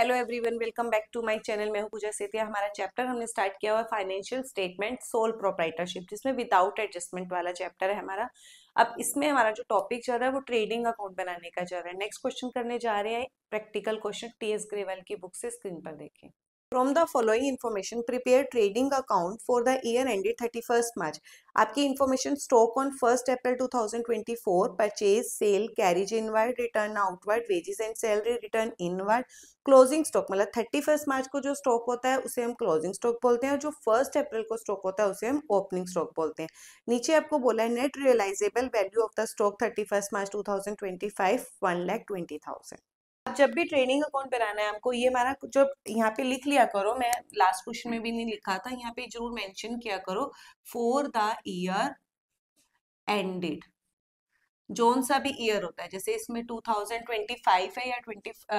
Hello everyone, welcome back to my channel. मैं हूं पूजा सेतिया। हमारा चैप्टर हमने स्टार्ट किया हुआ है फाइनेंशियल स्टेटमेंट सोल प्रोप्राइटरशिप, जिसमें विदाउट एडजस्टमेंट वाला चैप्टर है हमारा। अब इसमें हमारा जो टॉपिक चल रहा है वो ट्रेडिंग अकाउंट बनाने का चल रहा है। नेक्स्ट क्वेश्चन करने जा रहे हैं प्रैक्टिकल क्वेश्चन, टीएस ग्रेवाल की बुक से। स्क्रीन पर देखें। From the following information prepare trading account for the year ended 31st March. आपकी information stock on 1 April 2024, purchase, sale, carriage inward, return outward, wages and salary, return inward, closing stock. मतलब 31 मार्च को जो stock होता है उसे हम closing stock बोलते हैं, और जो 1 अप्रैल को स्टॉक होता है उसे हम ओपनिंग स्टॉक बोलते हैं। नीचे आपको बोला है net realisable value of the stock 31 March 2025 1,20,000। जब भी ट्रेडिंग अकाउंट बनाना है हमको, ये हमारा जो यहाँ पे लिख लिया करो, मैं लास्ट क्वेश्चन में भी नहीं लिखा था, यहाँ पे जरूर मेंशन किया करो for the year ended. Zone सा भी ईयर होता है, जैसे इसमें 2025 है या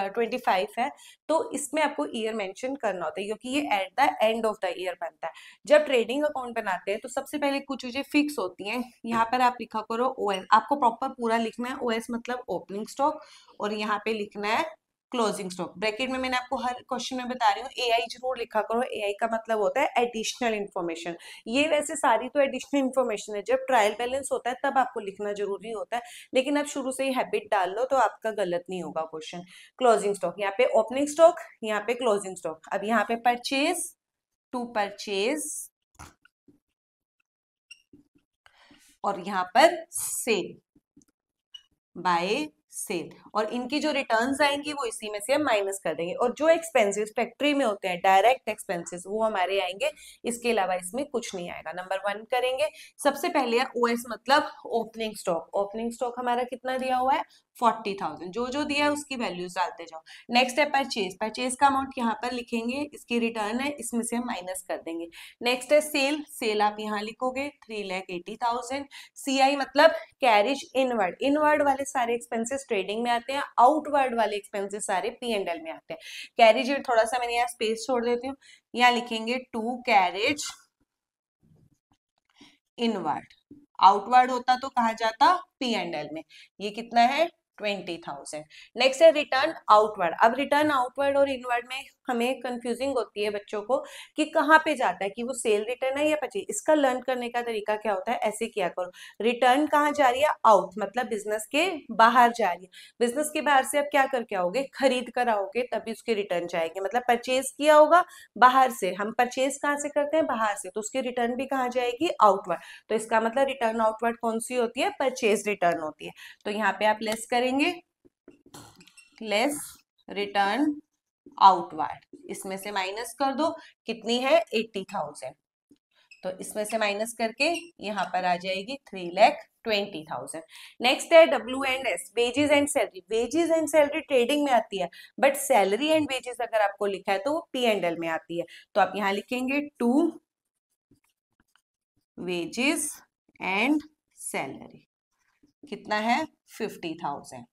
25 है, तो इसमें आपको ईयर मेंशन करना होता है, क्योंकि ये at the end of the year बनता है। जब ट्रेडिंग अकाउंट बनाते हैं तो सबसे पहले कुछ चीजें फिक्स होती हैं। यहाँ पर आप लिखा करो ओएस, आपको प्रॉपर पूरा लिखना है। ओएस मतलब ओपनिंग स्टॉक, और यहाँ पे लिखना है क्लोजिंग स्टॉक। ब्रैकेट में मैंने आपको हर क्वेश्चन में बता रही हूँ, एआई जरूर लिखा करो। एआई का मतलब होता है एडिशनल इन्फॉर्मेशन। ये वैसे सारी तो एडिशनल इन्फॉर्मेशन है, जब ट्रायल बैलेंस होता है तब आपको लिखना जरूरी होता है, लेकिन आप शुरू से ही हैबिट डाल लो तो आपका गलत नहीं होगा क्वेश्चन। क्लोजिंग स्टॉक, यहाँ पे ओपनिंग स्टॉक, यहाँ पे क्लोजिंग स्टॉक। अब यहाँ पे परचेज, टू परचेज, और यहाँ पर सेल, बाय सेल, और इनकी जो रिटर्न्स आएंगी वो इसी में से हम माइनस कर देंगे। और जो एक्सपेंसेस फैक्ट्री में होते हैं, डायरेक्ट एक्सपेंसेस, वो हमारे आएंगे। इसके अलावा इसमें कुछ नहीं आएगा। नंबर 1 करेंगे। सबसे पहले ओएस मतलब ओपनिंग स्टॉक। ओपनिंग स्टॉक हमारा कितना दिया हुआ है? 40,000। जो जो दिया है उसकी वैल्यूज डालते जाओ। नेक्स्ट है परचेज। परचेज का अमाउंट यहाँ पर लिखेंगे, इसकी रिटर्न है, इसमें से हम माइनस कर देंगे। नेक्स्ट है सेल। सेल आप यहाँ लिखोगे 3,80,000। सीआई मतलब कैरिज इनवर्ड। इनवर्ड वाले सारे एक्सपेंसेस ट्रेडिंग में आते हैं, आउटवर्ड वाले एक्सपेंसेस सारे P&L में आते हैं। कैरिज, थोड़ा सा मैंने यहाँ स्पेस छोड़ देती हूँ, यहाँ लिखेंगे टू कैरिज इनवर्ड। आउटवर्ड होता तो कहा जाता? P&L में। ये कितना है? 20,000। नेक्स्ट है रिटर्न आउटवर्ड। अब रिटर्न आउटवर्ड और इनवर्ड में हमें कंफ्यूजिंग होती है बच्चों को कि कहाँ पे जाता है, कि वो सेल रिटर्न है या परचेज। इसका लर्न करने का तरीका क्या होता है, ऐसे किया करो। रिटर्न कहाँ जा रही है? आउट, मतलब बिजनेस के बाहर जा रही है। बिजनेस के बाहर से आप क्या करके आओगे? खरीद कर आओगे, तभी उसके रिटर्न जाएंगे। मतलब परचेज किया होगा बाहर से, हम परचेज कहाँ से करते हैं? बाहर से, तो उसकी रिटर्न भी कहाँ जाएगी? आउटवर्ड। तो इसका मतलब रिटर्न आउटवर्ड कौन सी होती है? परचेज रिटर्न होती है। तो यहाँ पे आप लेस करेंगे, लेस रिटर्न आउटवर्ड, इसमें से माइनस कर दो। कितनी है? 80,000। तो इसमें से माइनस करके यहाँ पर आ जाएगी 3,20,000। नेक्स्ट है W&S, wages and salary. Wages and salary trading में आती है, बट सैलरी एंड वेजेस अगर आपको लिखा है तो वो P&L में आती है। तो आप यहाँ लिखेंगे टू वेजेस एंड सैलरी। कितना है? 50,000।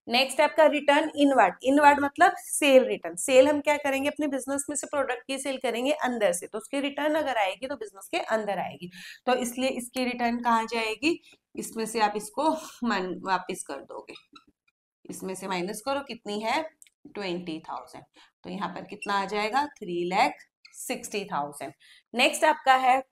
नेक्स्ट आपका रिटर्न इनवर्ड। इनवर्ड मतलब सेल रिटर्न। सेल हम क्या करेंगे? अपने बिजनेस में से प्रोडक्ट की सेल करेंगे अंदर से, तो उसकी रिटर्न अगर आएगी तो बिजनेस के अंदर आएगी, तो इसलिए इसकी रिटर्न कहाँ जाएगी? इसमें से आप इसको वापिस कर दोगे, इसमें से माइनस करो। कितनी है? 20,000। तो यहाँ पर कितना आ जाएगा? 3,60,000। नेक्स्ट आपका है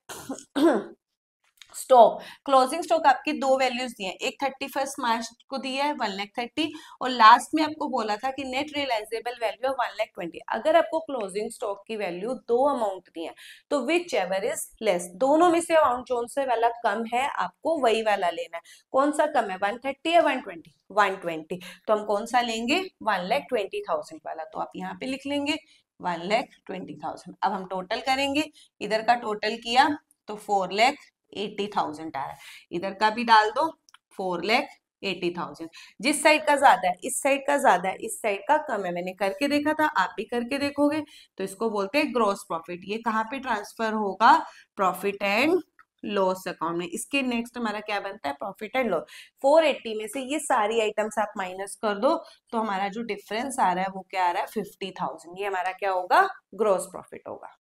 स्टॉक। क्लोजिंग स्टॉक आपकी दो वैल्यूज दी है, एक 31 मार्च को दिया है 1,30,000, और लास्ट में आपको बोला था कि नेट रियलाइजेबल वैल्यू 1,20,000। अगर आपको क्लोजिंग स्टॉक की वैल्यू दो अमाउंट दी है तो विच एवर इज लेस, दोनों में से अमाउंट जो से वाला कम है आपको वही वाला लेना है। कौन सा कम है? 130 या 120? 120। तो हम कौन सा लेंगे? 1,20,000 वाला। तो आप यहाँ पे लिख लेंगे 1,20,000। अब हम टोटल करेंगे, इधर का टोटल किया तो 4,80,000 आया, इधर का भी डाल दो 4,80,000। जिस साइड का ज्यादा है इस साइड का ज्यादा है, इस साइड का कम है। मैंने करके देखा था, आप भी करके देखोगे। तो इसको बोलते हैं ग्रॉस प्रॉफिट। ये कहाँ पे ट्रांसफर होगा? प्रॉफिट एंड लॉस अकाउंट में। इसके नेक्स्ट हमारा क्या बनता है? Profit and loss. 480 में से ये सारी आइटम्स आप माइनस कर दो, तो हमारा जो डिफरेंस आ रहा है वो क्या आ रहा है? 50,000। ये हमारा क्या होगा? ग्रॉस प्रॉफिट होगा।